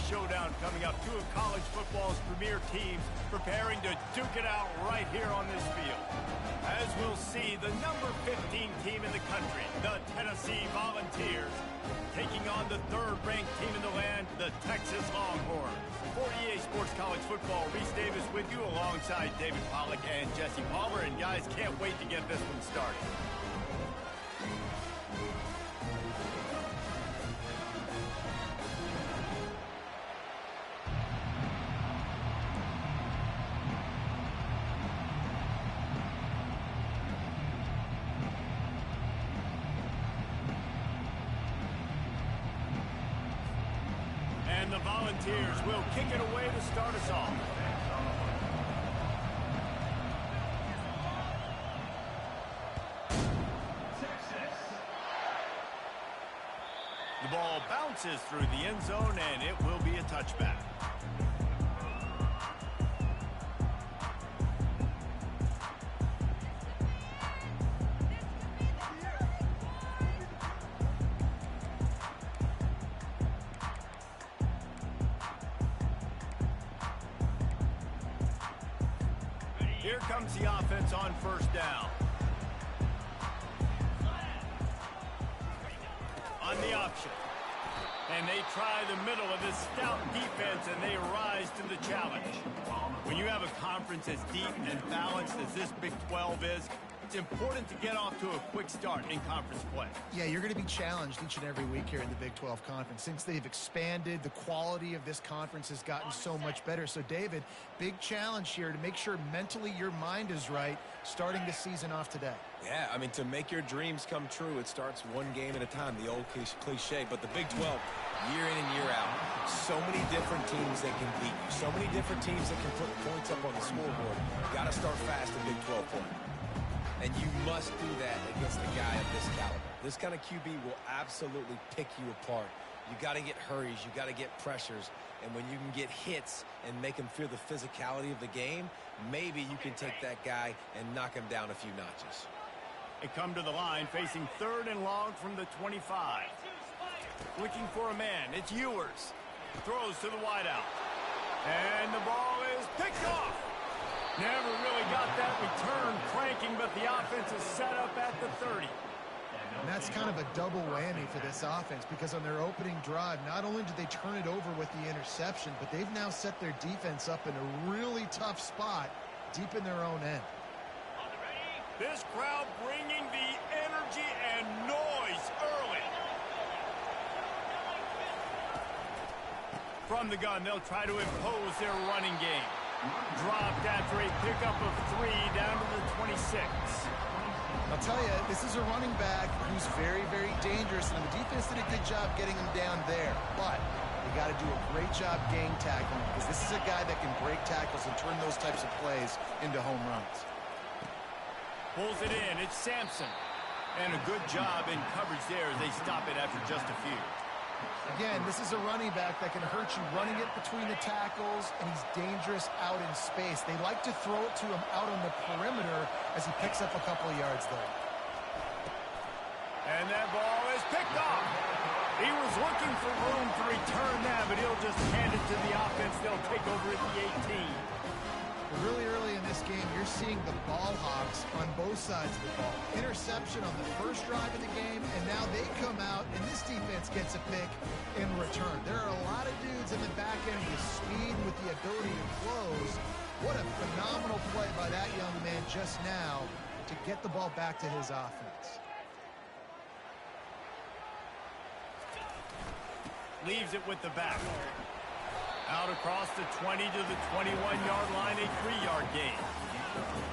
showdown coming up. Two of college football's premier teams preparing to duke it out right here on this field. As we'll see, the number 15 team in the country, the Tennessee Volunteers, taking on the third-ranked team in the land, the Texas Longhorns. For EA Sports College Football, Reese Davis with you alongside David Pollack and Jesse Palmer. And guys, can't wait to get this one started. And the Volunteers will kick it away to start us off. The ball bounces through the end zone, and it will be a touchback. Here comes the offense on first down. On the option. And they try the middle of this stout defense, and they rise to the challenge. When you have a conference as deep and balanced as this Big 12 is, it's important to get off to a quick start in conference play. Yeah, you're going to be challenged each and every week here in the Big 12 Conference. Since they've expanded, the quality of this conference has gotten so much better. So, David, big challenge here to make sure mentally your mind is right starting the season off today. Yeah, I mean, to make your dreams come true, it starts one game at a time, the old cliche. But the Big 12, year in and year out, so many different teams that can beat you, so many different teams that can put points up on the scoreboard. You got to start fast in Big 12 play. And you must do that against a guy of this caliber. This kind of QB will absolutely pick you apart. You got to get hurries. You got to get pressures. And when you can get hits and make him feel the physicality of the game, maybe you can take that guy and knock him down a few notches. They come to the line facing third and long from the 25. Looking for a man. It's Ewers. Throws to the wideout. And the ball is picked off. Never really got that return cranking, but the offense is set up at the 30. And that's kind of a double whammy for this offense because on their opening drive, not only did they turn it over with the interception, but they've now set their defense up in a really tough spot deep in their own end. This crowd bringing the energy and noise early. From the gun, they'll try to impose their running game. Dropped after a pickup of 3 down to the 26. I'll tell you, this is a running back who's very, very dangerous, and the defense did a good job getting him down there. But they got to do a great job gang tackling because this is a guy that can break tackles and turn those types of plays into home runs. Pulls it in. It's Sampson. And a good job in coverage there as they stop it after just a few. Again, this is a running back that can hurt you running it between the tackles, and he's dangerous out in space. They like to throw it to him out on the perimeter as he picks up a couple of yards there. And that ball is picked off. He was looking for room to return that, but he'll just hand it to the offense. They'll take over at the 18. Really early in this game, you're seeing the ball hawks on both sides of the ball. Interception on the first drive of the game, and now they come out, and this defense gets a pick in return. There are a lot of dudes in the back end with speed, with the ability to close. What a phenomenal play by that young man just now to get the ball back to his offense. Leaves it with the back. Out across the 20 to the 21-yard line, a 3-yard gain.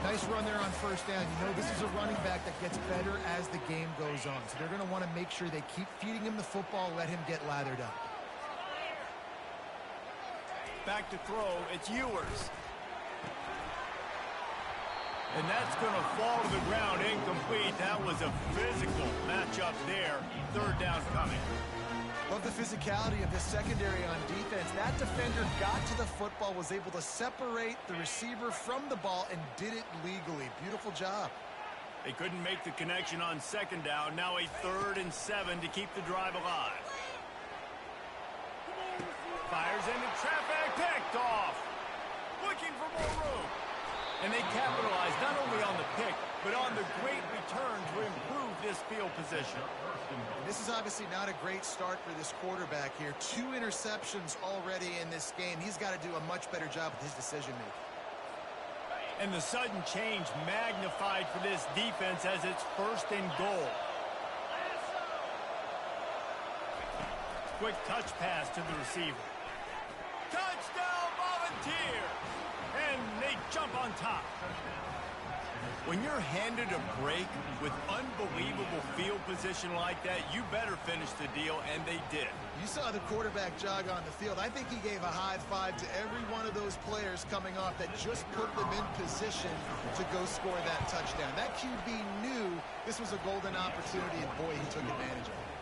Nice run there on first down. You know, this is a running back that gets better as the game goes on. So they're going to want to make sure they keep feeding him the football, let him get lathered up. Back to throw, it's Ewers. And that's going to fall to the ground incomplete. That was a physical matchup there. Third down coming. Love the physicality of this secondary on defense. That defender got to the football, was able to separate the receiver from the ball, and did it legally. Beautiful job. They couldn't make the connection on second down. Now a 3rd and 7 to keep the drive alive. Fires goes into traffic, picked off. Looking for more room. And they capitalize not only on the pick, but on the great return to improve this field position. This is obviously not a great start for this quarterback here. 2 interceptions already in this game. He's got to do a much better job with his decision-making. And the sudden change magnified for this defense as it's 1st and goal. Quick touch pass to the receiver. Touchdown, Volunteer! And they jump on top. When you're handed a break with unbelievable field position like that, you better finish the deal, and they did. You saw the quarterback jog on the field. I think he gave a high five to every one of those players coming off that just put them in position to go score that touchdown. That QB knew this was a golden opportunity, and boy, he took advantage of it.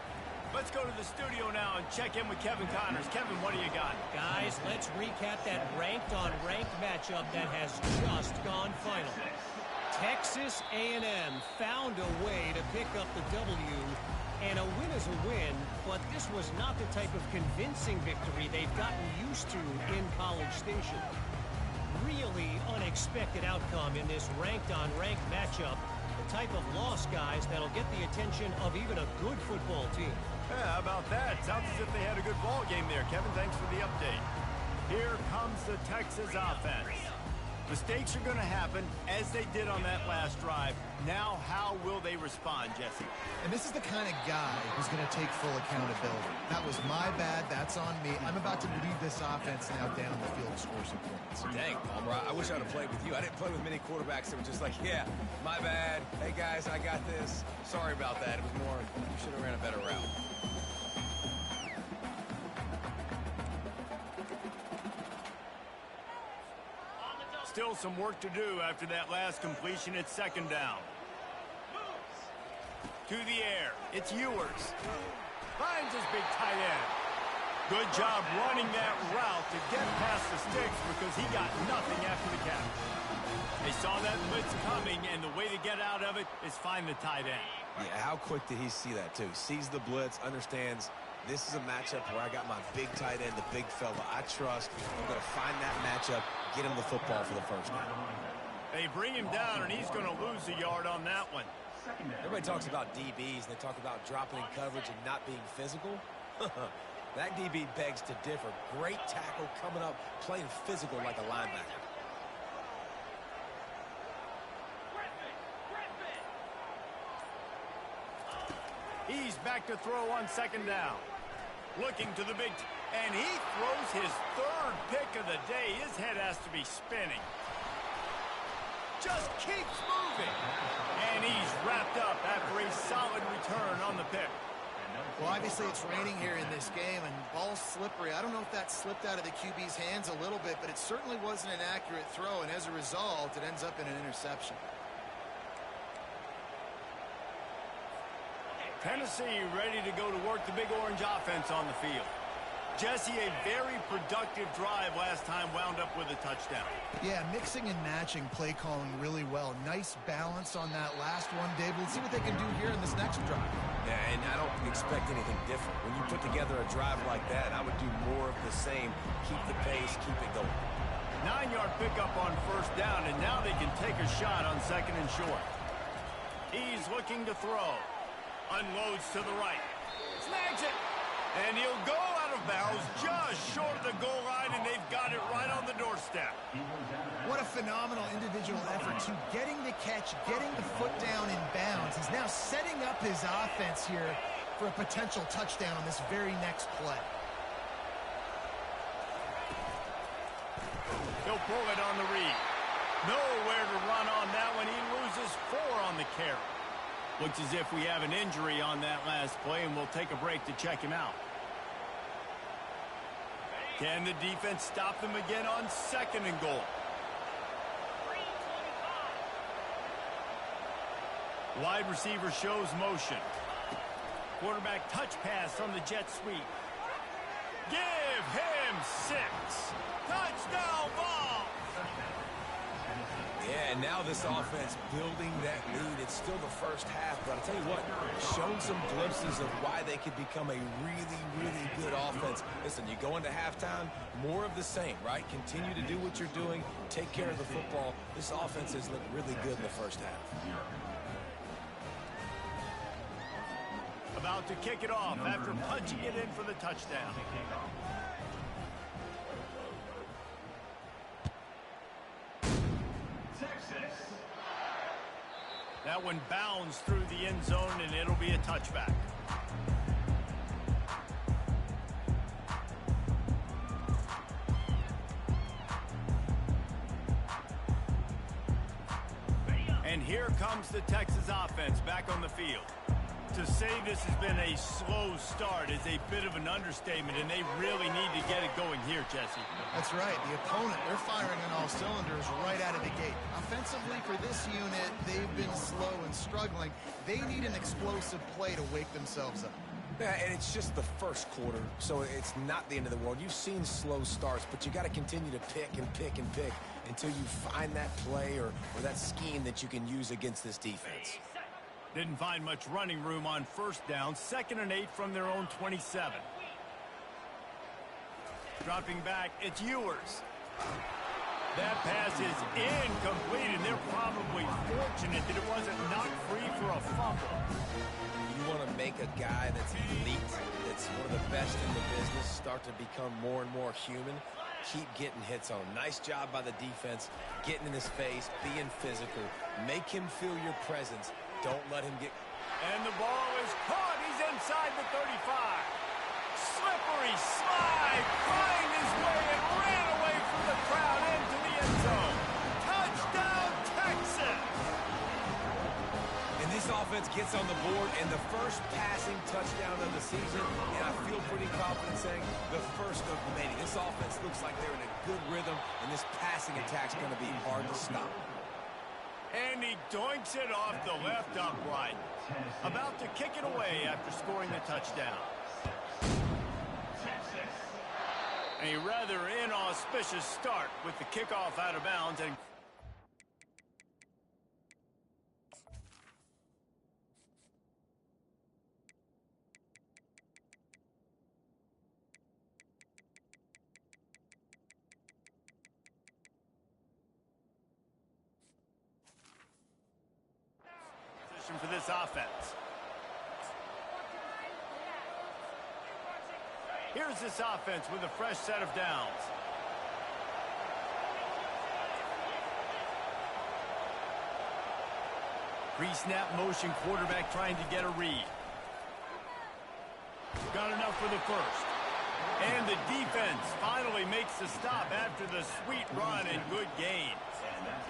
Let's go to the studio now and check in with Kevin Connors. Kevin, what do you got? Guys, let's recap that ranked-on-ranked matchup that has just gone final. Texas A&M found a way to pick up the W, and a win is a win, but this was not the type of convincing victory they've gotten used to in College Station. Really unexpected outcome in this ranked-on-ranked matchup, the type of loss, guys, that'll get the attention of even a good football team. Yeah, how about that? Sounds as if they had a good ball game there. Kevin, thanks for the update. Here comes the Texas offense. Mistakes are going to happen, as they did on that last drive. Now, how will they respond, Jesse? And this is the kind of guy who's going to take full accountability. That was my bad. That's on me. I'm about to lead this offense now down the field to score some points. Dang, Palmer, I wish I would have played with you. I didn't play with many quarterbacks that were just like, yeah, my bad. Hey, guys, I got this. Sorry about that. It was more, you should have ran a better route. Still some work to do after that last completion. It's 2nd down. To the air. It's Ewers. Finds his big tight end. Good job running that route to get past the sticks because he got nothing after the catch. They saw that blitz coming, and the way to get out of it is find the tight end. Yeah, how quick did he see that, too? Sees the blitz, understands this is a matchup where I got my big tight end, the big fella I trust. I'm going to find that matchup, get him the football for the first down. They bring him down, and he's going to lose a yard on that one. Everybody talks about DBs, and they talk about dropping in coverage and not being physical. That DB begs to differ. Great tackle coming up, playing physical like a linebacker. He's back to throw on 2nd down. Looking to the big, and he throws his 3rd pick of the day. His head has to be spinning. Just keeps moving. And he's wrapped up after a solid return on the pick. Well, obviously it's raining here in this game, and ball's slippery. I don't know if that slipped out of the QB's hands a little bit, but it certainly wasn't an accurate throw, and as a result, it ends up in an interception. Tennessee ready to go to work the Big Orange offense on the field. Jesse, a very productive drive last time, wound up with a touchdown. Yeah, mixing and matching play calling really well. Nice balance on that last one, Dave. Let's see what they can do here in this next drive. Yeah, and I don't expect anything different. When you put together a drive like that, I would do more of the same. Keep the pace, keep it going. 9-yard pickup on 1st down, and now they can take a shot on 2nd and short. He's looking to throw. Unloads to the right. Snags it. And he'll go out of bounds just short of the goal line, and they've got it right on the doorstep. What a phenomenal individual effort, too. Getting the catch, getting the foot down in bounds. He's now setting up his offense here for a potential touchdown on this very next play. He'll pull it on the read. Nowhere to run on that one. He loses 4 on the carry. Looks as if we have an injury on that last play, and we'll take a break to check him out. Can the defense stop them again on 2nd and goal? Wide receiver shows motion. Quarterback touch pass on the jet sweep. Give him 6. Touchdown ball. Yeah, and now this offense building that lead. It's still the first half, but I'll tell you what, shown some glimpses of why they could become a really, really good offense. Listen, you go into halftime, more of the same, right? Continue to do what you're doing, take care of the football. This offense has looked really good in the first half. About to kick it off after punching it in for the touchdown. That one bounds through the end zone, and it'll be a touchback. And here comes the Texas offense back on the field. To say this has been a slow start is a bit of an understatement, and they really need to get it going here, Jesse. That's right. The opponent, they're firing on all cylinders right out of the gate. Offensively, for this unit, they've been slow and struggling. They need an explosive play to wake themselves up. Yeah, and it's just the first quarter, so it's not the end of the world. You've seen slow starts, but you got to continue to pick and pick and pick until you find that play or that scheme that you can use against this defense. Didn't find much running room on first down. 2nd and 8 from their own 27. Dropping back, it's Ewers. That pass is incomplete, and they're probably fortunate that it wasn't knocked free for a fumble. You want to make a guy that's elite, that's one of the best in the business, start to become more and more human. Keep getting hits on him. Nice job by the defense, getting in his face, being physical. Make him feel your presence. Don't let him get... And the ball is caught. He's inside the 35. Slippery slide. Find his way and ran away from the crowd into the end zone. Touchdown, Texas! And this offense gets on the board and the first passing touchdown of the season, and I feel pretty confident saying the first of many. This offense looks like they're in a good rhythm, and this passing attack's going to be hard to stop. And he doinks it off the left upright. About to kick it away after scoring the touchdown. A rather inauspicious start with the kickoff out of bounds. And for this offense. Here's this offense with a fresh set of downs. Pre-snap motion, quarterback trying to get a read. Got enough for the first. And the defense finally makes the stop after the sweet run and good gain.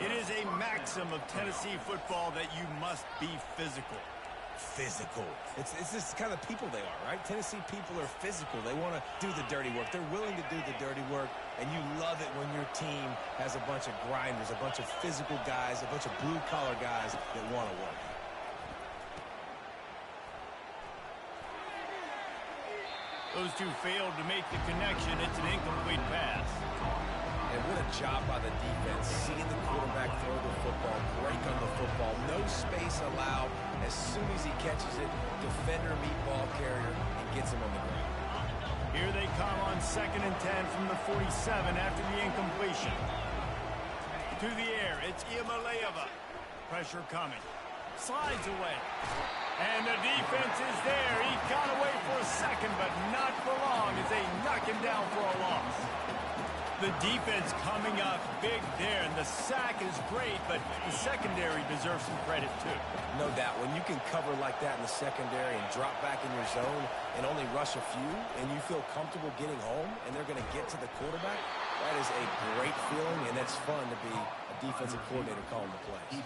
It is a maxim of Tennessee football that you must be physical. Physical. It's this kind of people they are, right? Tennessee people are physical. They want to do the dirty work. They're willing to do the dirty work, and you love it when your team has a bunch of grinders, a bunch of physical guys, a bunch of blue-collar guys that want to work. Those two failed to make the connection. It's an incomplete pass. And what a job by the defense, seeing the quarterback throw the football, break on the football, no space allowed. As soon as he catches it, defender meet ball carrier and gets him on the ground. Here they come on 2nd and 10 from the 47 after the incompletion. To the air, it's Iamaleava. Pressure coming. Slides away. And the defense is there. He got away for a second, but not for long as they knock him down for a loss. The defense coming up big there, and the sack is great, but the secondary deserves some credit too. No doubt. When you can cover like that in the secondary and drop back in your zone and only rush a few, and you feel comfortable getting home, and they're going to get to the quarterback, that is a great feeling, and it's fun to be a defensive coordinator calling the plays.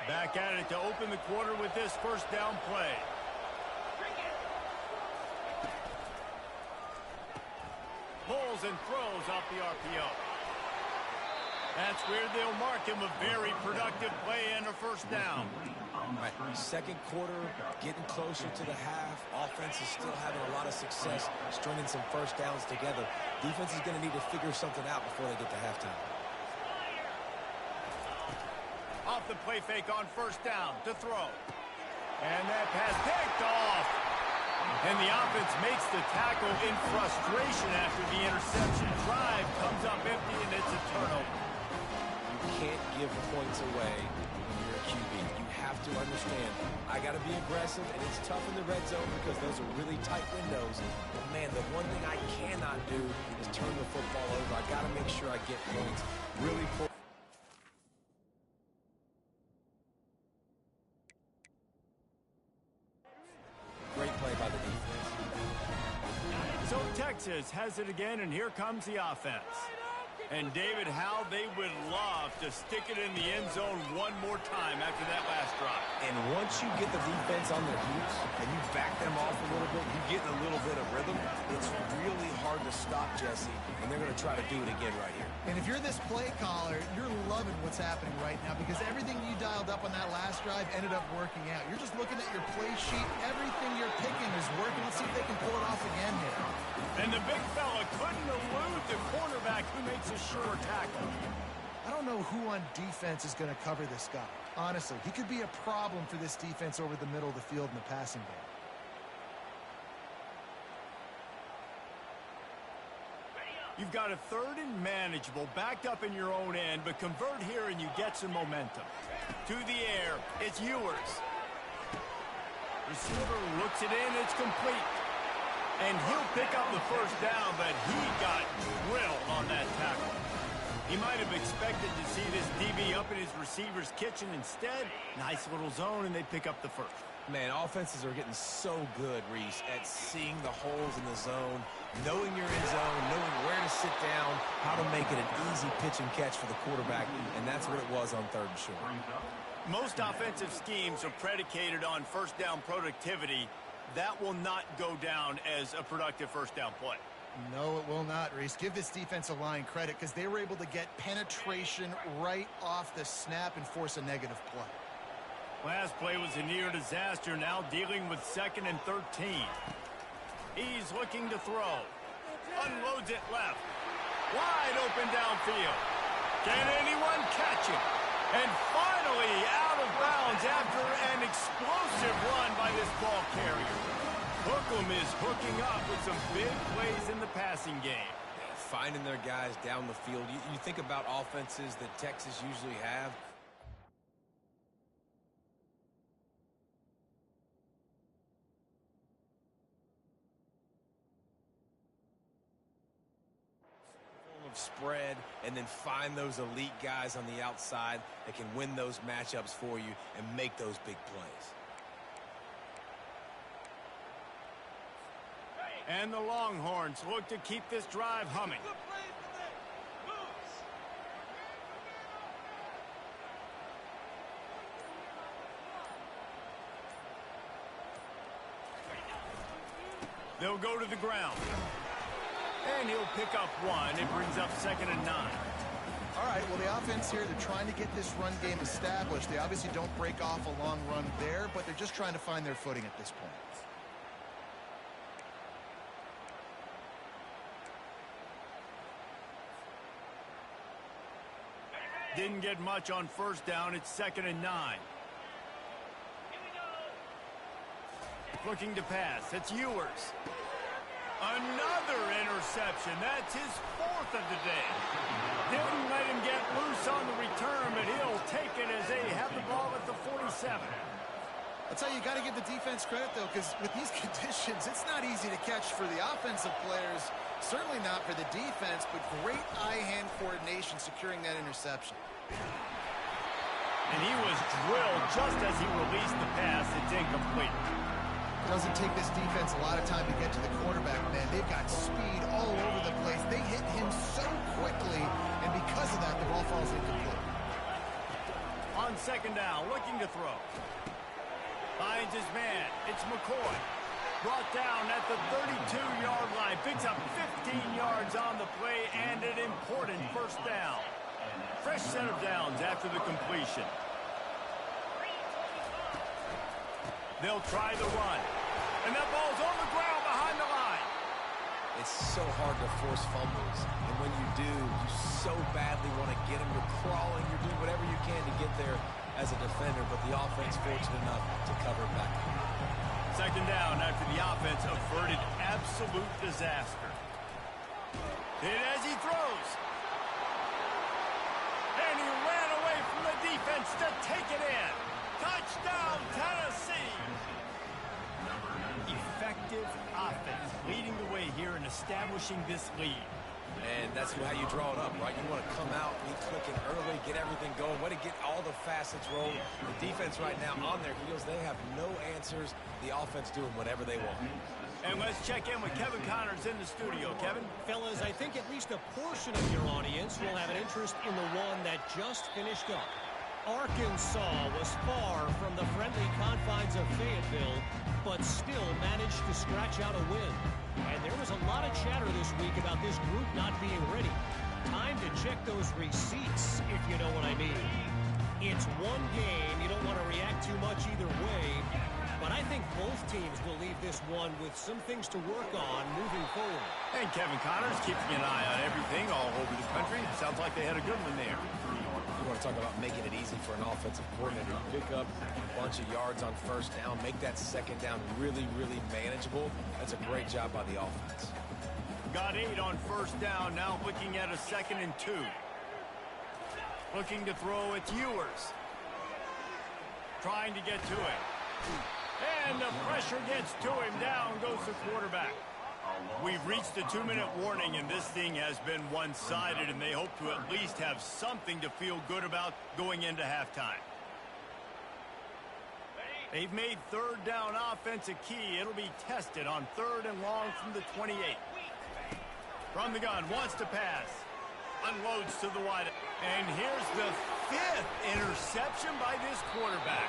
Back at it to open the quarter with this first down play. Pulls and throws off the RPO. That's where they'll mark him a very productive play and a first down. Right. Second quarter, getting closer to the half. Offense is still having a lot of success stringing some first downs together. Defense is going to need to figure something out before they get to halftime. Off the play fake on first down to throw. And that pass picked off. And the offense makes the tackle in frustration after the interception. Drive comes up empty, and it's a turnover. You can't give points away when you're a QB. You have to understand, I got to be aggressive, and it's tough in the red zone because those are really tight windows. But, man, the one thing I cannot do is turn the football over. I got to make sure I get points. Really pull. Great play by the defense. So Texas has it again, and here comes the offense. And David, how they would love to stick it in the end zone one more time after that last drive. And once you get the defense on their heels and you back them off a little bit, you get in a little bit of rhythm, it's really hard to stop Jesse, and they're going to try to do it again right here. And if you're this play caller, you're loving what's happening right now because everything you dialed up on that last drive ended up working out. You're just looking at your play sheet. Everything you're picking is working. Let's see if they can pull it off again here. And the big fella couldn't elude the cornerback who makes a sure tackle. I don't know who on defense is going to cover this guy. Honestly, he could be a problem for this defense over the middle of the field in the passing game. You've got a third and manageable, backed up in your own end, but convert here and you get some momentum. To the air, it's Ewers. Receiver looks it in, it's complete. And he'll pick up the first down, but he got drilled on that tackle. He might have expected to see this DB up in his receiver's kitchen. Instead, nice little zone, and they pick up the first. Man, offenses are getting so good, Reese, at seeing the holes in the zone, knowing you're in zone, knowing where to sit down, how to make it an easy pitch and catch for the quarterback, and that's what it was on third and short. Most offensive schemes are predicated on first down productivity. That will not go down as a productive first down play. No, it will not, Reese. Give this defensive line credit because they were able to get penetration right off the snap and force a negative play. Last play was a near disaster, now dealing with 2nd and 13. He's looking to throw. Unloads it left. Wide open downfield. Can anyone catch it? And finally out of bounds after an explosive run by this ball carrier. Hookem is hooking up with some big plays in the passing game. Finding their guys down the field. You think about offenses that Texas usually have. Spread and then find those elite guys on the outside that can win those matchups for you and make those big plays. And the Longhorns look to keep this drive humming. They'll go to the ground. And he'll pick up one. It brings up 2nd and 9. All right, well, the offense here, they're trying to get this run game established. They obviously don't break off a long run there, but they're just trying to find their footing at this point. Didn't get much on first down. It's 2nd and 9. Looking to pass. It's Ewers. Another interception. That's his 4th of the day. Didn't let him get loose on the return, but he'll take it as they have the ball at the 47. I'll tell you, you got to give the defense credit, though, because with these conditions, it's not easy to catch for the offensive players. Certainly not for the defense, but great eye-hand coordination securing that interception. And he was drilled just as he released the pass. It's incomplete. Doesn't take this defense a lot of time to get to the quarterback, man. They've got speed all over the place. They hit him so quickly, and because of that, the ball falls incomplete. On on second down, looking to throw. Finds his man. It's McCoy. Brought down at the 32-yard line. Picks up 15 yards on the play and an important first down. Fresh set of downs after the completion. They'll try the run. And that ball's on the ground behind the line. It's so hard to force fumbles. And when you do, you so badly want to get them. You're crawling. You're doing whatever you can to get there as a defender. But the offense fortunate enough to cover it back. Second down after the offense averted absolute disaster. Hit as he throws. And he ran away from the defense to take it in. Touchdown, Tennessee! Effective offense leading the way here and establishing this lead. And that's how you draw it up, right? You want to come out, be clicking early, get everything going, way to get all the facets rolling. The defense right now on their heels, they have no answers. The offense doing whatever they want. And let's check in with Kevin Connors in the studio. Kevin? Fellas, I think at least a portion of your audience will have an interest in the one that just finished up. Arkansas was far from the friendly confines of Fayetteville, but still managed to scratch out a win. And there was a lot of chatter this week about this group not being ready. Time to check those receipts, if you know what I mean. It's one game. You don't want to react too much either way. But I think both teams will leave this one with some things to work on moving forward. And Kevin Connors keeping an eye on everything all over the country. Sounds like they had a good one there. You want to talk about making it easy for an offensive coordinator. You pick up a bunch of yards on first down, make that second down really, really manageable. That's a great job by the offense. Got 8 on first down, now looking at a 2nd and 2. Looking to throw, it's Ewers. Trying to get to it. And the pressure gets to him. Down goes the quarterback. We've reached the 2-minute warning, and this thing has been one-sided, and they hope to at least have something to feel good about going into halftime. They've made third down offense a key. It'll be tested on 3rd and long from the 28. From the gun, wants to pass. Unloads to the wide. And here's the 5th interception by this quarterback.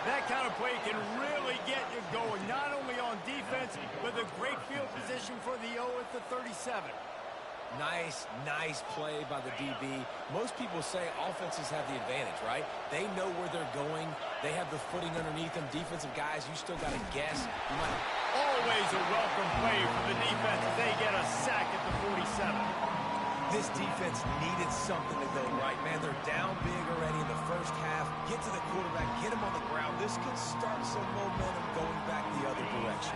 That kind of play can really get you going, not only on defense, but a great field position for the O at the 37. Nice play by the DB. Most people say offenses have the advantage, right? They know where they're going. They have the footing underneath them. Defensive guys, you still got to guess. Always a welcome play for the defense as they get a sack at the 47. This defense needed something to go right, man. They're down big already in the first half. Get to the quarterback, get him on the ground. This could start some momentum going back the other direction.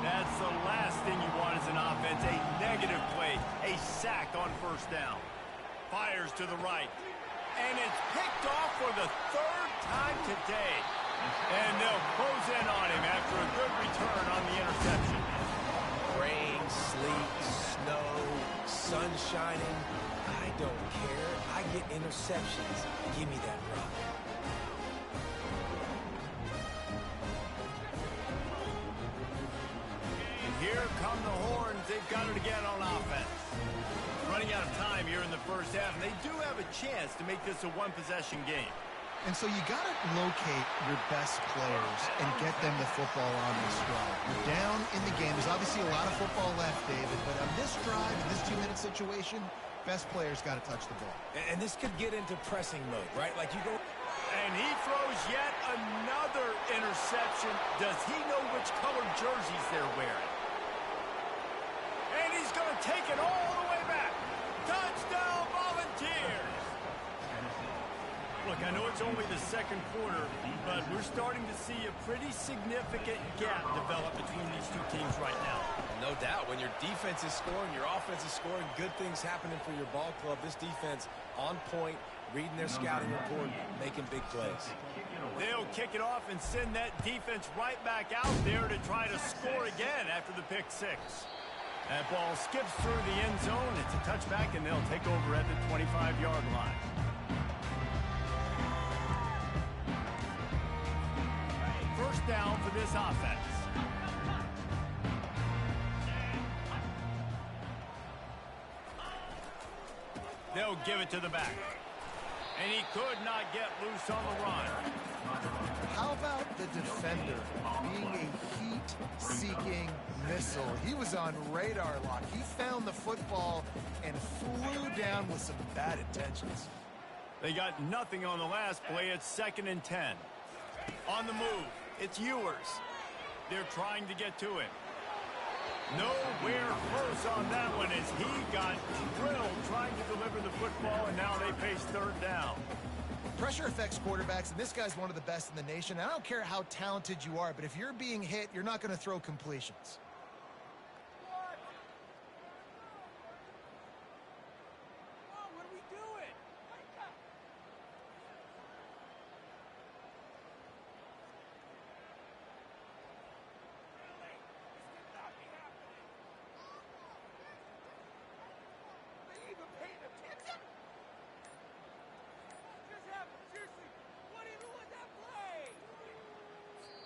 That's the last thing you want as an offense, a negative play, a sack on first down. Fires to the right. And it's picked off for the 3rd time today. And they'll close in on him after a good return on the interception. Rain, sleet, snow, sun shining. I don't care. I get interceptions. Give me that rock. Here come the horns. They've got it again on offense. Running out of time here in the first half, and they do have a chance to make this a one-possession game. And so you got to locate your best players and get them the football on this drive. You're down in the game. There's obviously a lot of football left, David, but on this drive, in this 2-minute situation, best players got to touch the ball. And this could get into pressing mode, right? Like you go... And he throws yet another interception. Does he know which colored jerseys they're wearing? And he's going to take it all the way back. Touchdown, Volunteers! Look, I know it's only the second quarter, but we're starting to see a pretty significant gap develop between these two teams right now. No doubt. When your defense is scoring, your offense is scoring, good things happening for your ball club. This defense on point, reading their scouting report, making big plays. They'll kick it off and send that defense right back out there to try to score again after the pick six. That ball skips through the end zone. It's a touchback, and they'll take over at the 25-yard line. First down for this offense. They'll give it to the back. And he could not get loose on the run. How about the defender being a heat-seeking missile? He was on radar lock. He found the football and flew down with some bad intentions. They got nothing on the last play. It's 2nd and 10. On the move, it's Ewers. They're trying to get to it. Nowhere close on that one as he got drilled trying to deliver the football, and now they face 3rd down. Pressure affects quarterbacks, and this guy's one of the best in the nation. I don't care how talented you are, but if you're being hit, you're not going to throw completions.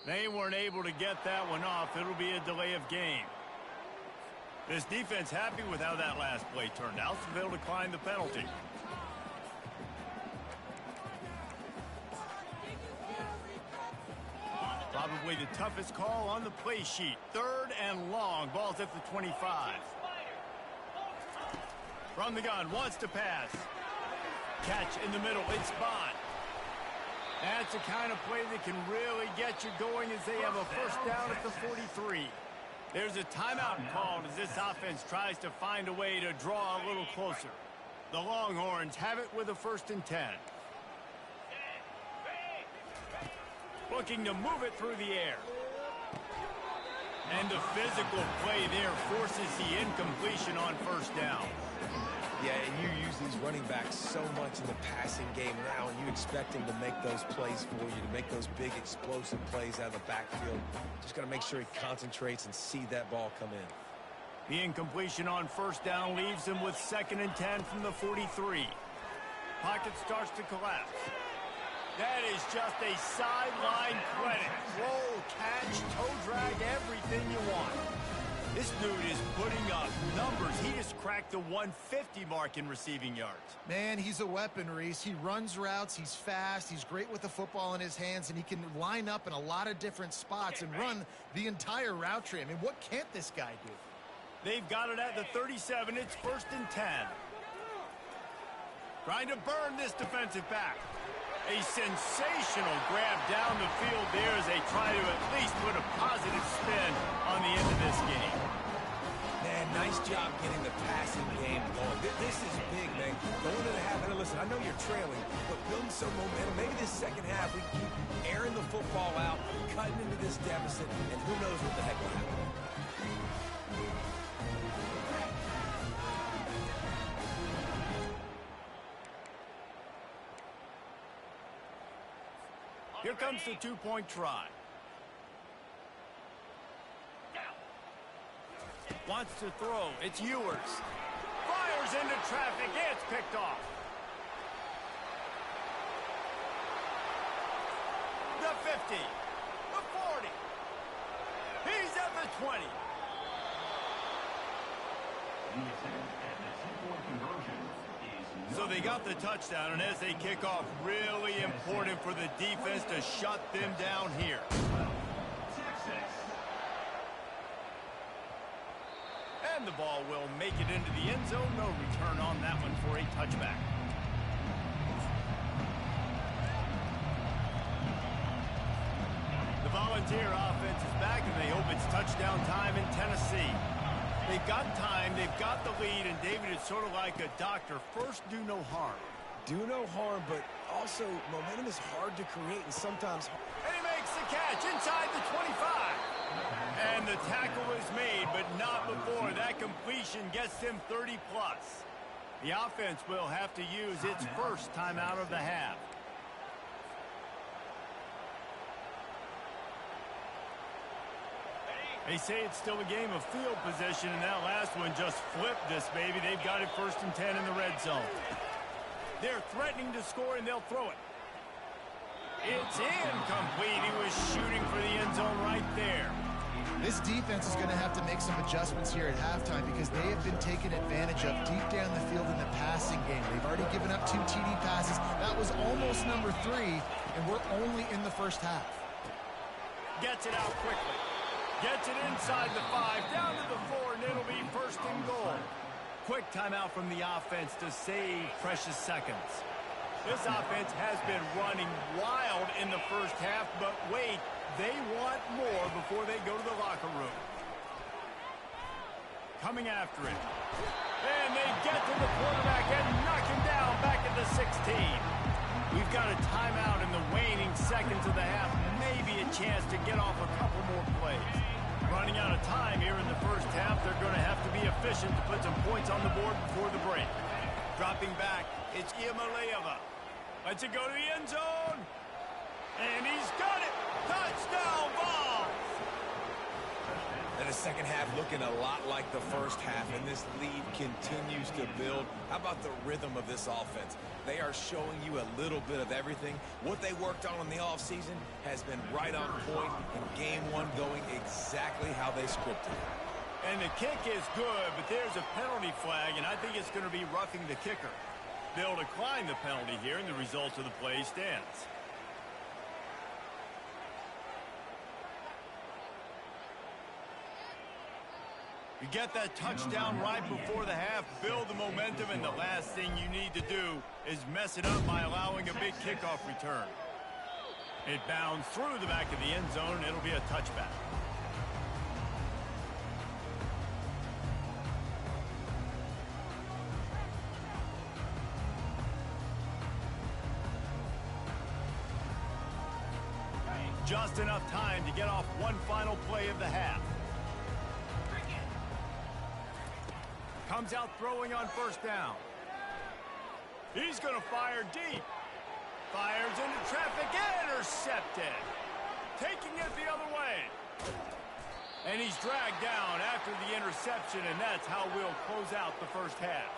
They weren't able to get that one off. It'll be a delay of game. This defense happy with how that last play turned out, so they'll decline the penalty. Probably the toughest call on the play sheet. 3rd and long. Ball's at the 25. From the gun, wants to pass. Catch in the middle. It's Bond. That's the kind of play that can really get you going as they have a 1st down at the 43. There's a timeout called as this offense tries to find a way to draw a little closer. The Longhorns have it with a 1st and 10. Looking to move it through the air. And the physical play there forces the incompletion on 1st down. Yeah, and you use these running backs so much in the passing game now, and you expect him to make those plays for you, to make those big explosive plays out of the backfield. Just got to make sure he concentrates and see that ball come in. The incompletion on 1st down leaves him with 2nd and 10 from the 43. Pocket starts to collapse. That is just a sideline clinic. Roll, catch, toe drag, everything you want. This dude is putting up numbers. He just cracked the 150 mark in receiving yards. Man, he's a weapon, Reese. He runs routes. He's fast. He's great with the football in his hands, and he can line up in a lot of different spots and run the entire route tree. I mean, what can't this guy do? They've got it at the 37. It's 1st and 10. Trying to burn this defensive back. A sensational grab down the field there as they try to at least put a positive spin on the end of this game. Man, nice job getting the passing game going. This is big, man. Going into the half, and listen, I know you're trailing, but building some momentum. Maybe this 2nd half, we keep airing the football out, cutting into this deficit, and who knows what the heck will happen. Here comes the 2-point try. Wants to throw. It's Ewers. Fires into traffic. It's picked off. The 50. The 40. He's at the 20. So they got the touchdown, and as they kick off, really important for the defense to shut them down here. And the ball will make it into the end zone. No return on that one for a touchback. The Volunteer offense is back, and they hope it's touchdown time in Tennessee. They've got time, they've got the lead, and David is sort of like a doctor. First, do no harm. Do no harm, but also momentum is hard to create and sometimes... And he makes the catch inside the 25. And the tackle is made, but not before. That completion gets him 30+. The offense will have to use its first timeout of the half. They say it's still a game of field position, and that last one just flipped this baby. They've got it 1st and 10 in the red zone. They're threatening to score, and they'll throw it. It's incomplete. He was shooting for the end zone right there. This defense is going to have to make some adjustments here at halftime because they have been taken advantage of deep down the field in the passing game. They've already given up 2 TD passes. That was almost number 3, and we're only in the first half. Gets it out quickly. Gets it inside the 5, down to the 4, and it'll be first and goal. Quick timeout from the offense to save precious seconds. This offense has been running wild in the first half, but wait, they want more before they go to the locker room. Coming after it. And they get to the quarterback and knock him down back at the 16. We've got a timeout in the waning seconds of the half. Maybe a chance to get off a couple more plays. Running out of time here in the first half. They're going to have to be efficient to put some points on the board before the break. Dropping back, it's Iamaleava. Lets it go to the end zone. And he's got it. Touchdown ball. And the second half looking a lot like the first half, and this lead continues to build. How about the rhythm of this offense? They are showing you a little bit of everything. What they worked on in the offseason has been right on point, and game 1 going exactly how they scripted it. And the kick is good, but there's a penalty flag, and I think it's going to be roughing the kicker. They'll decline the penalty here, and the result of the play stands. You get that touchdown right before the half, build the momentum, and the last thing you need to do is mess it up by allowing a big kickoff return. It bounds through the back of the end zone, and it'll be a touchback. Just enough time to get off one final play of the half. Comes out throwing on first down. He's going to fire deep. Fires into traffic, intercepted. Taking it the other way. And he's dragged down after the interception, and that's how we'll close out the first half.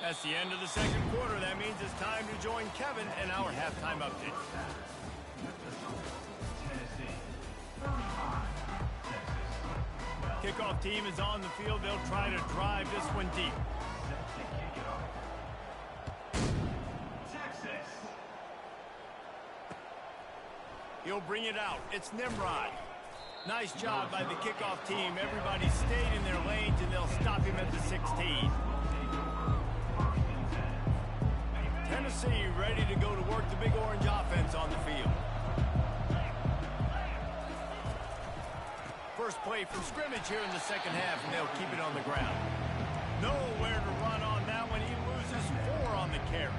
That's the end of the second quarter. That means it's time to join Kevin in our halftime update. Kickoff team is on the field. They'll try to drive this one deep. He'll bring it out. It's Nimrod. Nice job by the kickoff team. Everybody stayed in their lanes, and they'll stop him at the 16. Tennessee ready to go to work the Big Orange offense on the field. First play from scrimmage here in the second half, and they'll keep it on the ground. Nowhere to run on that one. He loses 4 on the carry.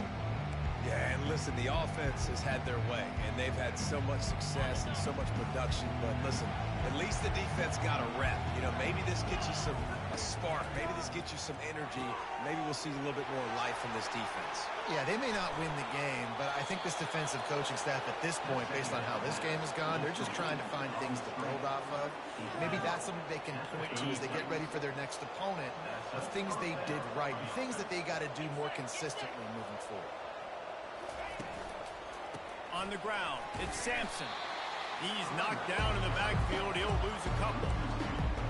Yeah, and listen, the offense has had their way, and they've had so much success and so much production. But listen, at least the defense got a rep. You know, maybe this gets you a spark. Maybe this gets you some energy. Maybe we'll see a little bit more life from this defense. Yeah, they may not win the game, but I think this defensive coaching staff at this point, based on how this game has gone, they're just trying to find things to build off of. Maybe that's something they can point to as they get ready for their next opponent, of things they did right, and things that they got to do more consistently moving forward. On the ground, it's Sampson. He's knocked down in the backfield. He'll lose a couple.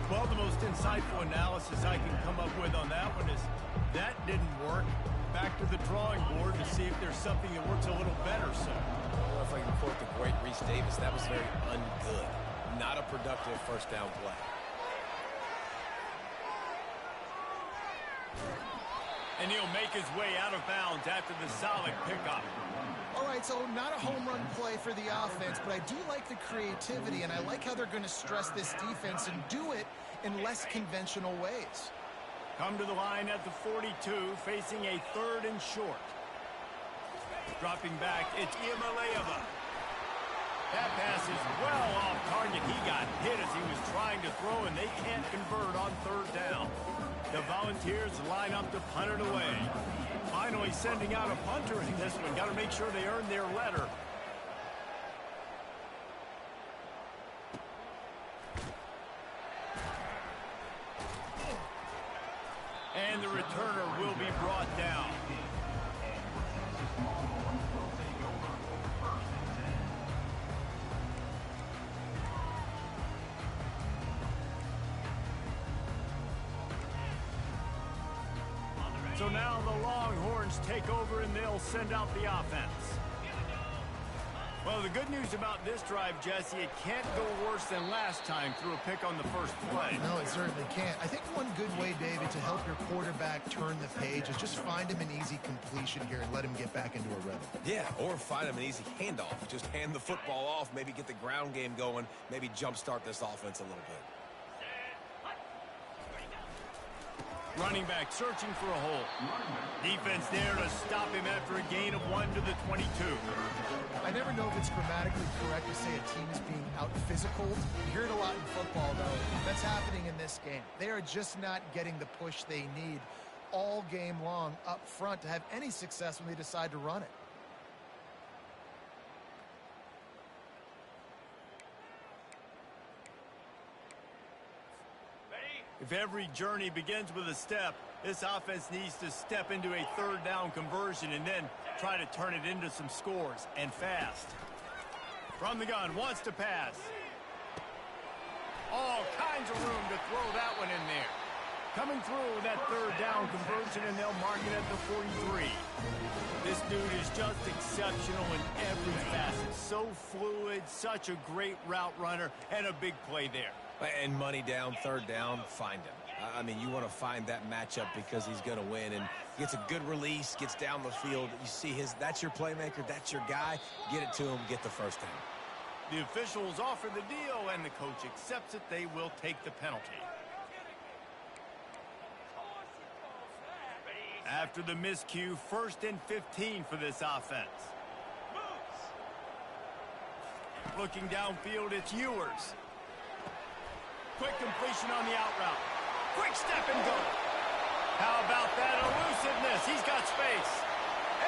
Well, the most insightful analysis I can come up with on that one is that didn't work. Back to the drawing board to see if there's something that works a little better, sir. I don't know if I can quote the great Reese Davis. That was very ungood. Not a productive first down play. And he'll make his way out of bounds after the solid pickup. All right, so not a home run play for the offense, but I do like the creativity, and I like how they're going to stress this defense and do it in less conventional ways. Come to the line at the 42, facing a 3rd and short. Dropping back, it's Iamaleava. That pass is well off target. He got hit as he was trying to throw, and they can't convert on 3rd down. The Volunteers line up to punt it away. Finally sending out a punter in this one. Got to make sure they earn their letter. And the returner will be brought down. take over, and they'll send out the offense. Well, the good news about this drive, Jesse, it can't go worse than last time through a pick on the first play. No, it certainly can't. I think one good way, David, to help your quarterback turn the page is just find him an easy completion here and let him get back into a rhythm. Yeah, or find him an easy handoff. Just hand the football off, maybe get the ground game going, maybe jumpstart this offense a little bit. Running back searching for a hole. Defense there to stop him after a gain of 1 to the 22. I never know if it's grammatically correct to say a team is being out-physical. You hear it a lot in football, though. That's happening in this game. They are just not getting the push they need all game long up front to have any success when they decide to run it. If every journey begins with a step, this offense needs to step into a third down conversion and then try to turn it into some scores, and fast. From the gun, wants to pass. All kinds of room to throw that one in there. Coming through with that third down conversion, and they'll mark it at the 43. This dude is just exceptional in every facet. So fluid, such a great route runner, and a big play there. And money down, third down, find him. I mean, you want to find that matchup because he's going to win, and gets a good release, gets down the field. You see that's your playmaker, that's your guy. Get it to him, get the first down. The officials offer the deal, and the coach accepts it. They will take the penalty. After the miscue, 1st and 15 for this offense. Looking downfield, it's Ewers. Quick completion on the out route. Quick step and go. How about that elusiveness? He's got space.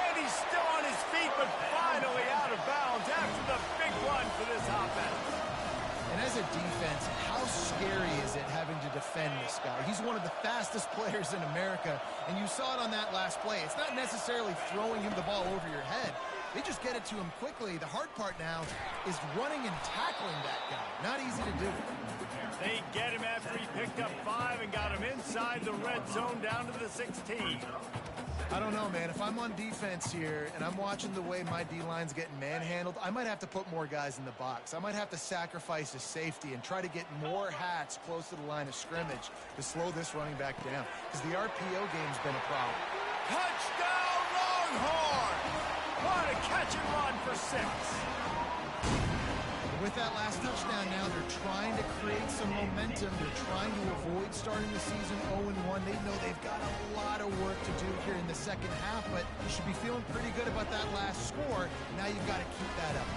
And he's still on his feet, but finally out of bounds after the big run for this offense. And as a defense, how scary is it having to defend this guy? He's one of the fastest players in America, and you saw it on that last play. It's not necessarily throwing him the ball over your head. They just get it to him quickly. The hard part now is running and tackling that guy. Not easy to do. They get him after he picked up 5 and got him inside the red zone down to the 16. I don't know, man. If I'm on defense here and I'm watching the way my D-line's getting manhandled, I might have to put more guys in the box. I might have to sacrifice a safety and try to get more hats close to the line of scrimmage to slow this running back down, because the RPO game's been a problem. Touchdown, Longhorn! What a catch and run for 6. With that last touchdown now, they're trying to create some momentum. They're trying to avoid starting the season 0-1. They know they've got a lot of work to do here in the second half, but you should be feeling pretty good about that last score. Now you've got to keep that up.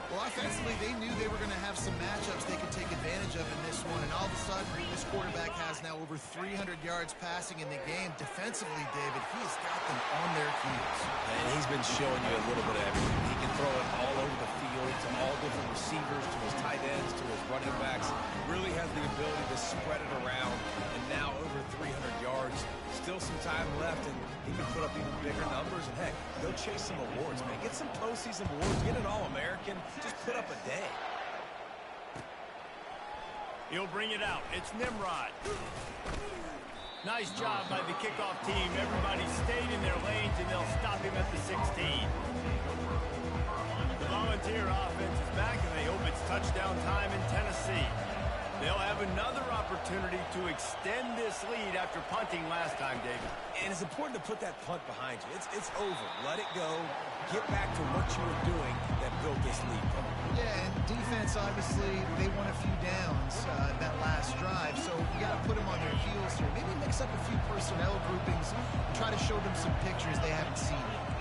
Well, offensively, they knew they were going to have some matchups they could take advantage of in this one, and all of a sudden, this quarterback has now over 300 yards passing in the game. Defensively, David, he has got them on their heels. And he's been showing you a little bit of everything. He can throw it all over the field to all different receivers, to his tight ends, to his running backs. Really has the ability to spread it around, and now over 300 yards. Still some time left, and he can put up even bigger numbers. And heck, go chase some awards, man. Get some postseason awards. Get an All-American. Just put up a day. He'll bring it out. It's Nimrod. Nice job by the kickoff team. Everybody stayed in their lanes, and they'll stop him at the 16. The Volunteer offense is back, and they hope it's touchdown time in Tennessee. They'll have another opportunity to extend this lead after punting last time, David. And it's important to put that punt behind you. It's over. Let it go. Get back to what you were doing that built this lead. Yeah, and defense, obviously, they won a few downs that last drive, so you got to put them on their heels here. Maybe mix up a few personnel groupings and try to show them some pictures they haven't seen yet.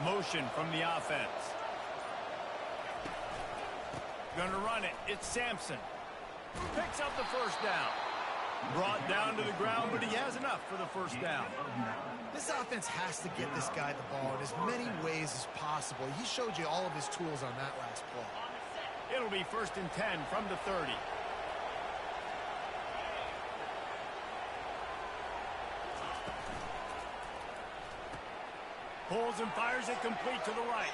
Motion from the offense. Gonna run it. It's Sampson. Picks up the first down. Brought down to the ground, but he has enough for the first down. This offense has to get this guy the ball in as many ways as possible. He showed you all of his tools on that last play. It'll be 1st and 10 from the 30. Pulls and fires it complete to the right.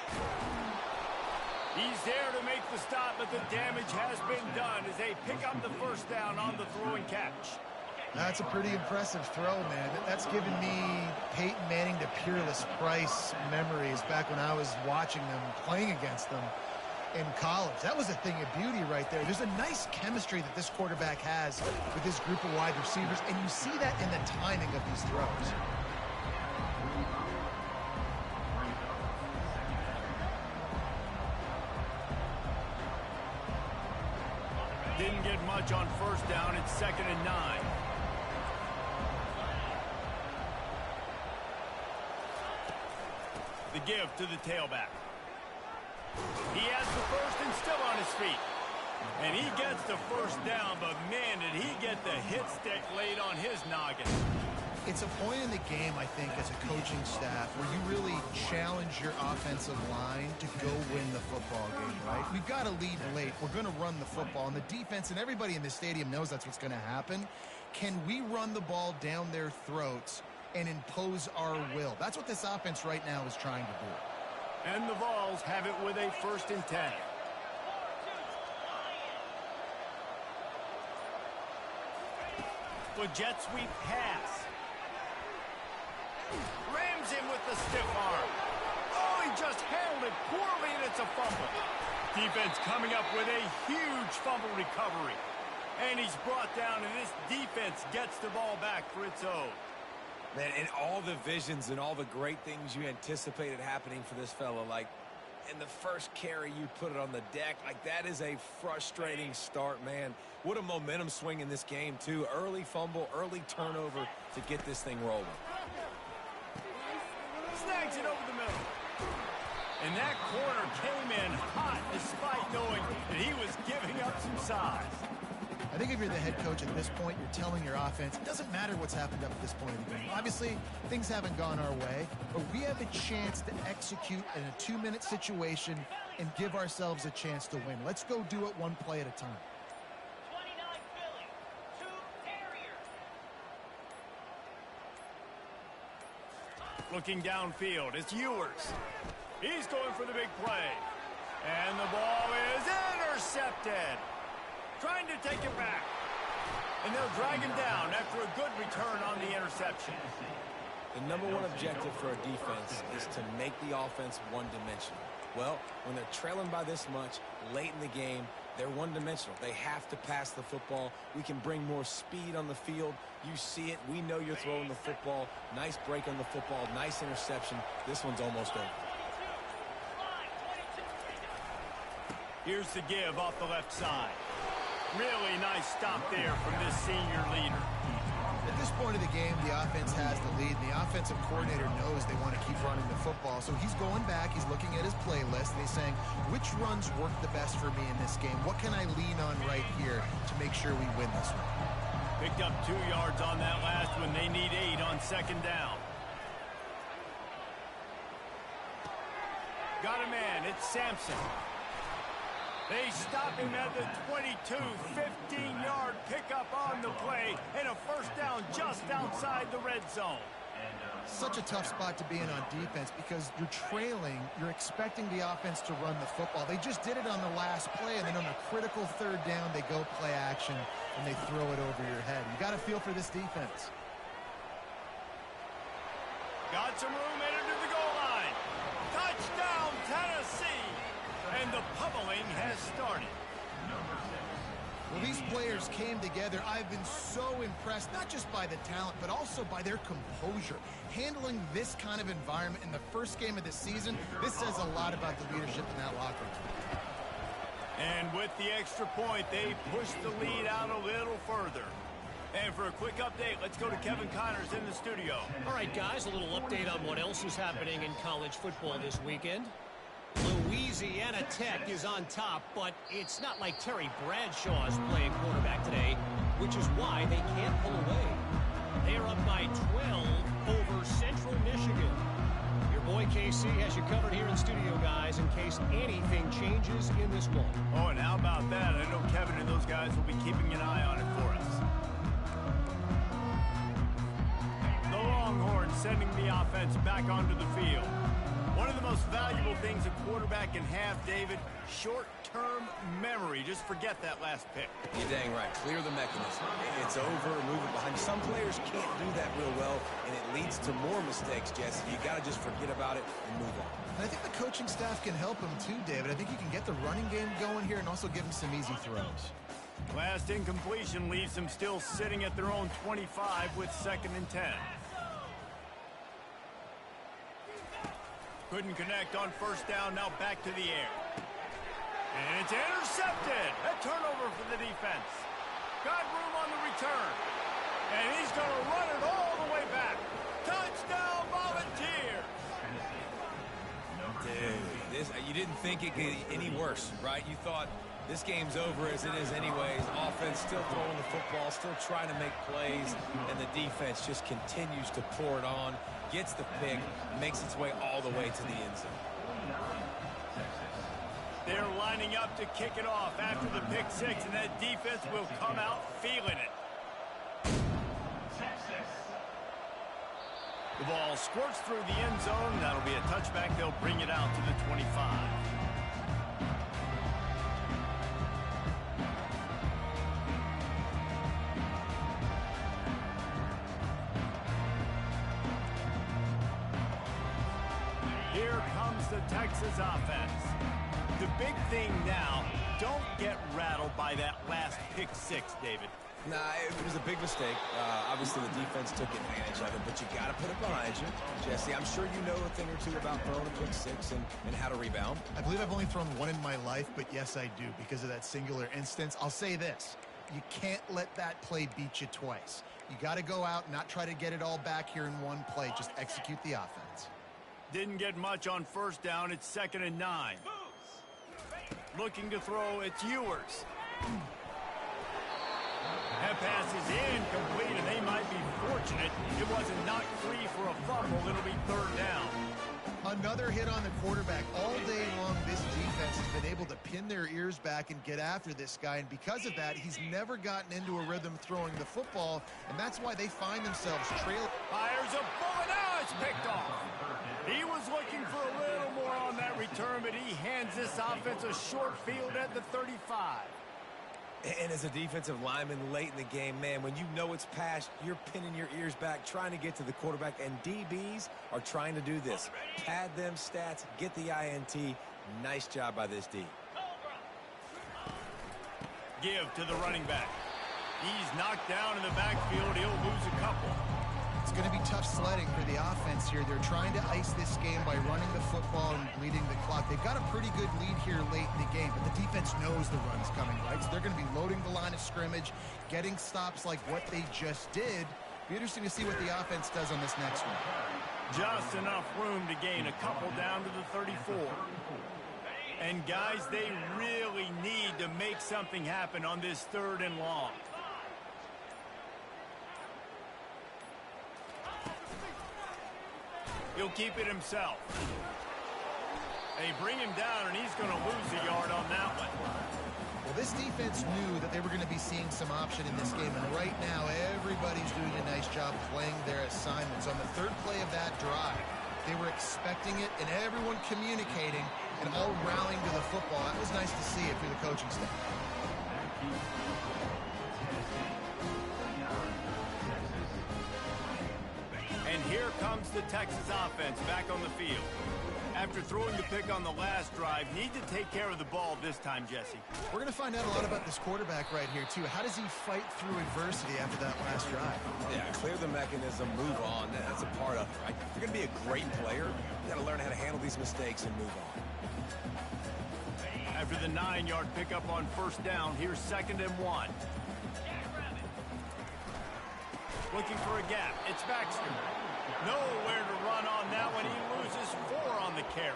He's there to make the stop, but the damage has been done as they pick up the first down on the throw and catch. That's a pretty impressive throw, man. That's given me Peyton Manning to Peerless Price memories back when I was watching them, playing against them in college. That was a thing of beauty right there. There's a nice chemistry that this quarterback has with his group of wide receivers, and you see that in the timing of these throws. Didn't get much on first down. It's 2nd and 9. The give to the tailback. He has the first and still on his feet. And he gets the first down, but man, did he get the hit stick laid on his noggin. It's a point in the game, I think, as a coaching staff where you really challenge your offensive line to go win the football game, right? We've got to lead late. We're going to run the football. And the defense and everybody in the stadium knows that's what's going to happen. Can we run the ball down their throats and impose our will? That's what this offense right now is trying to do. And the Vols have it with a 1st and 10. The jet sweep pass. Rams him with the stiff arm. Oh, he just handled it poorly, and it's a fumble. Defense coming up with a huge fumble recovery. And he's brought down, and this defense gets the ball back for its own. Man, and all the visions and all the great things you anticipated happening for this fella, like in the first carry you put it on the deck, like that is a frustrating start, man. What a momentum swing in this game, too. Early fumble, early turnover to get this thing rolling. Snags it over the middle. And that corner came in hot despite knowing that he was giving up some size. I think if you're the head coach at this point, you're telling your offense, it doesn't matter what's happened up at this point in the game. Obviously, things haven't gone our way, but we have a chance to execute in a 2-minute situation and give ourselves a chance to win. Let's go do it one play at a time. 29 Philly, 2 Terriers. Looking downfield, it's Ewers. He's going for the big play. And the ball is intercepted. Trying to take it back. And they'll drag him down after a good return on the interception. The number one objective for a defense is to make the offense one-dimensional. Well, when they're trailing by this much late in the game, they're one-dimensional. They have to pass the football. We can bring more speed on the field. You see it. We know you're throwing the football. Nice break on the football. Nice interception. This one's almost over. Here's the give off the left side. Really nice stop there from this senior leader. At this point of the game, the offense has the lead, and the offensive coordinator knows they want to keep running the football. So he's going back, he's looking at his playlist, and he's saying, which runs work the best for me in this game? What can I lean on right here to make sure we win this one? Picked up 2 yards on that last one. They need 8 on 2nd down. Got a man. It's Sampson. They stop him at the 22, 15-yard pickup on the play, and a 1st down just outside the red zone. Such a tough spot to be in on defense because you're trailing, you're expecting the offense to run the football. They just did it on the last play, and then on a critical 3rd down, they go play action, and they throw it over your head. You got to feel for this defense. Got some room headed to the goal line. Touchdown, Tennessee! And the pummeling has started. Well, these players came together. I've been so impressed, not just by the talent, but also by their composure. Handling this kind of environment in the first game of the season, this says a lot about the leadership in that locker room. And with the extra point, they push the lead out a little further. And for a quick update, let's go to Kevin Connors in the studio. All right, guys, a little update on what else is happening in college football this weekend. Louisiana Tech is on top, but it's not like Terry Bradshaw is playing quarterback today, which is why they can't pull away. They are up by 12 over Central Michigan. Your boy KC has you covered here in studio, guys, in case anything changes in this one. Oh, and how about that? I know Kevin and those guys will be keeping an eye on it for us. The Longhorns sending the offense back onto the field. One of the most valuable things a quarterback can have, David, short-term memory. Just forget that last pick. You're dang right. Clear the mechanism. It's over, move it behind. Some players can't do that real well, and it leads to more mistakes, Jesse. You got to just forget about it and move on. And I think the coaching staff can help him too, David. I think you can get the running game going here and also give him some easy throws. Last incompletion leaves them still sitting at their own 25 with 2nd and 10. Couldn't connect on 1st down, now back to the air. And it's intercepted. A turnover for the defense. Got room on the return. And he's going to run it all the way back. Touchdown, Volunteer. Dude, you didn't think it could get any worse, right? You thought this game's over as it is anyways. Offense still throwing the football, still trying to make plays, and the defense just continues to pour it on, gets the pick, makes its way all the way to the end zone. They're lining up to kick it off after the pick six, and that defense will come out feeling it. The ball squirts through the end zone. That'll be a touchback. They'll bring it out to the 25. Here comes the Texas offense. The big thing now, don't get rattled by that last pick six, David. Nah, it was a big mistake. Obviously, the defense took advantage of it, but you got to put it behind you. Jesse, I'm sure you know a thing or two about throwing a pick six and how to rebound. I believe I've only thrown one in my life, but yes, I do because of that singular instance. I'll say this. You can't let that play beat you twice. You got to go out and not try to get it all back here in one play. Just execute the offense. Didn't get much on 1st down. It's 2nd and 9. Looking to throw, it's Ewers. That pass is incomplete, and they might be fortunate it wasn't knocked free for a fumble. It'll be 3rd down. Another hit on the quarterback. All day long, this defense has been able to pin their ears back and get after this guy, and because of that, he's never gotten into a rhythm throwing the football, and that's why they find themselves trailing. Fires a bullet. Now it's picked off. He was looking for a little more on that return, but he hands this offense a short field at the 35. And as a defensive lineman late in the game, man, when you know it's past, you're pinning your ears back, trying to get to the quarterback, and DBs are trying to do this. Pad them stats, get the INT. Nice job by this D. Give to the running back. He's knocked down in the backfield. He'll lose a couple. It's going to be tough sledding for the offense here. They're trying to ice this game by running the football and bleeding the clock. They've got a pretty good lead here late in the game, but the defense knows the run's coming, right? So they're going to be loading the line of scrimmage, getting stops like what they just did. Be interesting to see what the offense does on this next one. Just enough room to gain a couple down to the 34. And guys, they really need to make something happen on this 3rd and long. He'll keep it himself. They bring him down, and he's going to lose a yard on that one. Well, this defense knew that they were going to be seeing some option in this game, and right now everybody's doing a nice job playing their assignments. On the 3rd play of that drive, they were expecting it, and everyone communicating and all rallying to the football. That was nice to see it through the coaching staff. And here comes the Texas offense back on the field. After throwing the pick on the last drive, need to take care of the ball this time, Jesse. We're going to find out a lot about this quarterback right here, too. How does he fight through adversity after that last drive? Yeah, clear the mechanism, move on. That's a part of it, right? If you're going to be a great player, you got to learn how to handle these mistakes and move on. After the 9-yard pickup on 1st down, here's 2nd and 1. Looking for a gap. It's Baxter. Nowhere to run on that one. He loses 4 on the carry.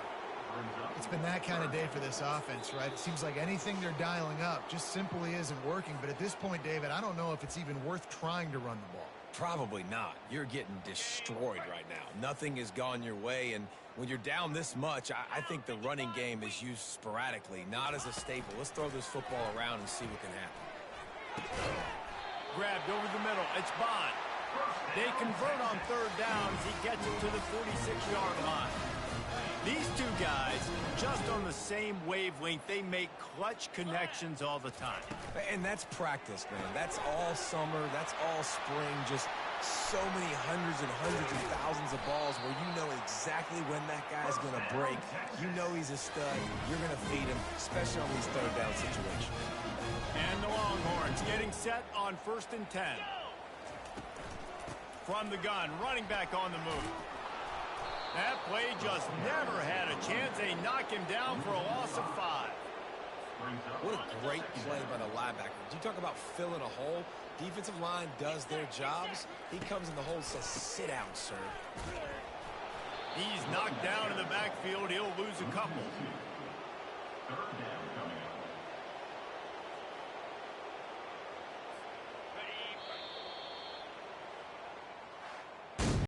It's been that kind of day for this offense, right? It seems like anything they're dialing up just simply isn't working. But at this point, David, I don't know if it's even worth trying to run the ball. Probably not. You're getting destroyed right now. Nothing has gone your way, and when you're down this much, I think the running game is used sporadically, not as a staple. Let's throw this football around and see what can happen. Grabbed over the middle. It's Bond. They convert on 3rd down as he gets it to the 46-yard line. These two guys, just on the same wavelength, they make clutch connections all the time. And that's practice, man. That's all summer. That's all spring. Just so many hundreds and thousands of balls where you know exactly when that guy's going to break. You know he's a stud. You're going to feed him, especially on these third down situations. And the Longhorns getting set on 1st and 10. From the gun, running back on the move. That play just never had a chance. They knock him down for a loss of 5. What a great play by the linebacker. You talk about filling a hole. Defensive line does their jobs. He comes in the hole and says, sit down, sir. He's knocked down in the backfield. He'll lose a couple.